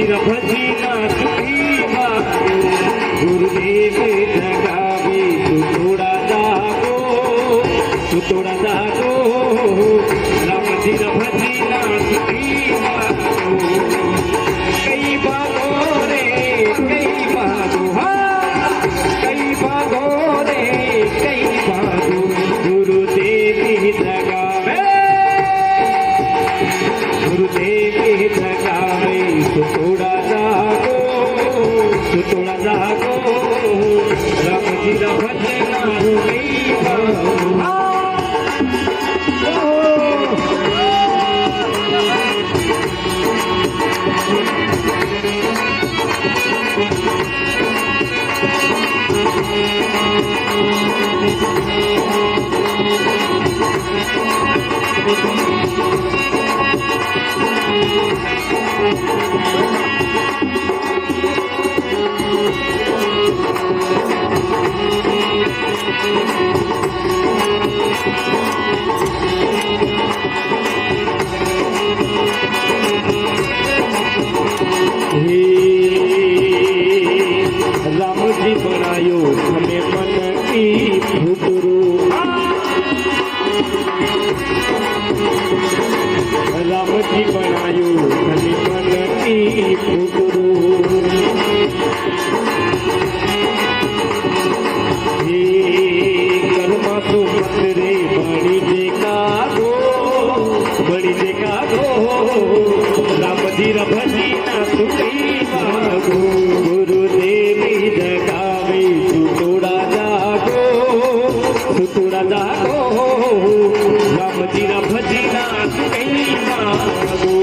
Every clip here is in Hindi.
जी भजी ना सुखी बाबू गुरुदेव जगावे तू थोड़ा जागो राम जी भजी ना सुखी बाबू कई बागो रे कई बागो हाँ कई बागो रे कई बागो गुरुदेव जगावे तो थोड़ा जागो राम जी भजना नहीं बाबू राम जी बनायो हमें मन की फुटरू राम जी बनायो हमें मन की फुटरू कर्मा तो मत रे बड़ी देखा दो राम जी भजी ना सुखी बागो गुरुदेव जगावे तू थोड़ा जागो राम जी भजी ना सुखी बागो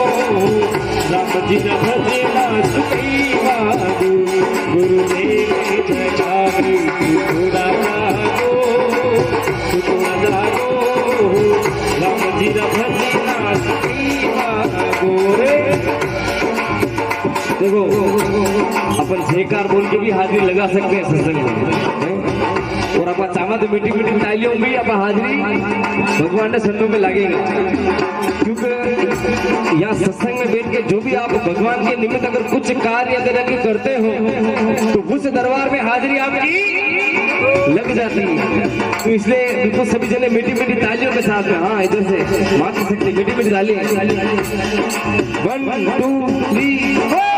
राम जी भजना सुखी बाबू गुरुदेव जगावे थोड़ा जागो राम जी भजना सुखी बाबू देखो अपन जयकार बोल के भी हाजिरी लगा सकते हैं सत्संग में और अपन चाहा तो मीठी मीठी तालियों में अपन हाजिरी भगवान ने संतों में लगेगा क्योंकि यहाँ सत्संग में बैठ के जो भी आप भगवान के निमित्त अगर कुछ कार्य अगर करते हो तो उस दरबार में हाजिरी आपकी लग जाती है। तो इसलिए बिल्कुल सभी जने मीठी मीठी तालियों के साथ में हाँ इधर से मार सकते मीठी मीठी ताली 1 2 3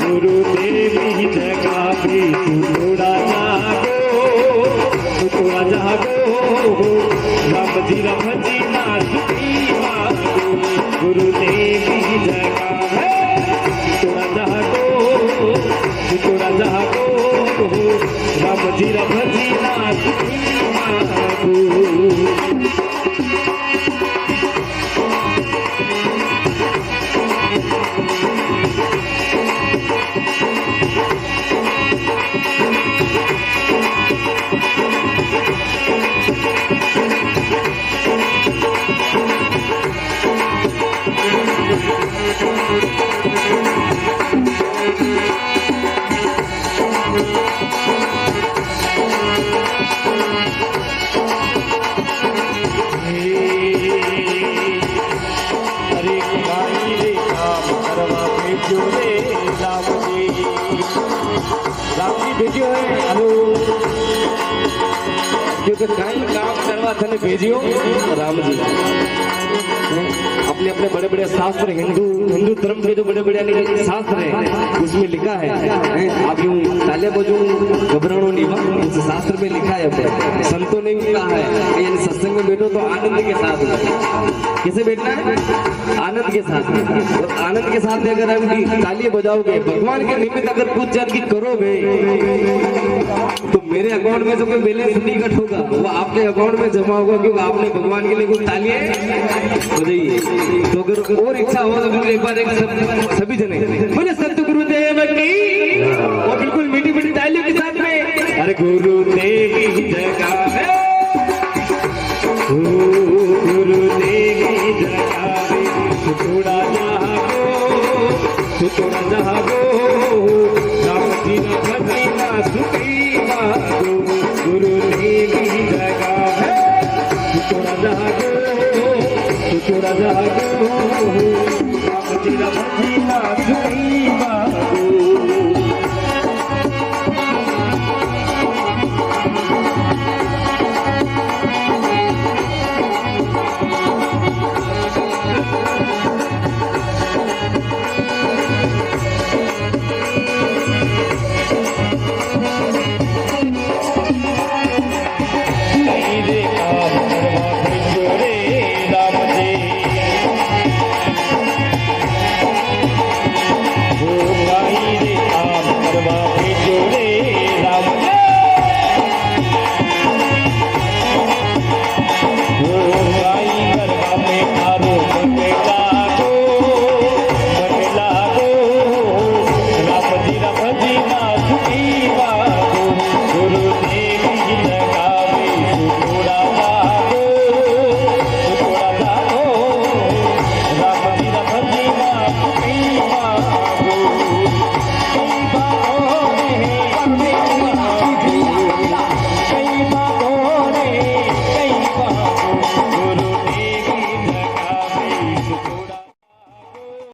गुरुदेव जगावे थोड़ा जागो राम जी भजी ना सुखी बागो गुरुदेव जगावे थोड़ा जागो राम जी भजी ना सुखी बागो भेजियो है क्योंकि कहीं काम करवा था भेजियो राम जी अपने अपने बड़े बड़े शास्त्र हिंदू धर्म के जो बड़े बड़े शास्त्र है उसमें लिखा है आप यूं ताले बजो घबरानो नहीं उस शास्त्र में लिखा है संतों ने भी कहा है सत्संग में बैठो तो आनंद के साथ किसे बैठना है? आनंद के साथ। और आनंद के साथ अगर आप तालियां बजाओगे, भगवान के निमित्त अगर कुछ जान की करोगे, तो मेरे अकाउंट में जो कोई बैलेंस नहीं कट होगा, वो आपके अकाउंट में जमा होगा, क्योंकि आपने भगवान के लिए कुछ तालियां बजाइए। तो अगर और इच्छा हो तो एक बार एक सभी जने बोले संत गुरुदेव की, और बिल्कुल मीठी मीठी तालियों के साथ में, अरे गुरुदेव की जगह है, गुरुदेव की जगह है, थोड़ा जागो, राम जी ना भजी ना सुखी बागो, गुरुदेव की जगह है, थोड़ा जागो, राम जी ना भजी ना सुखी बागो।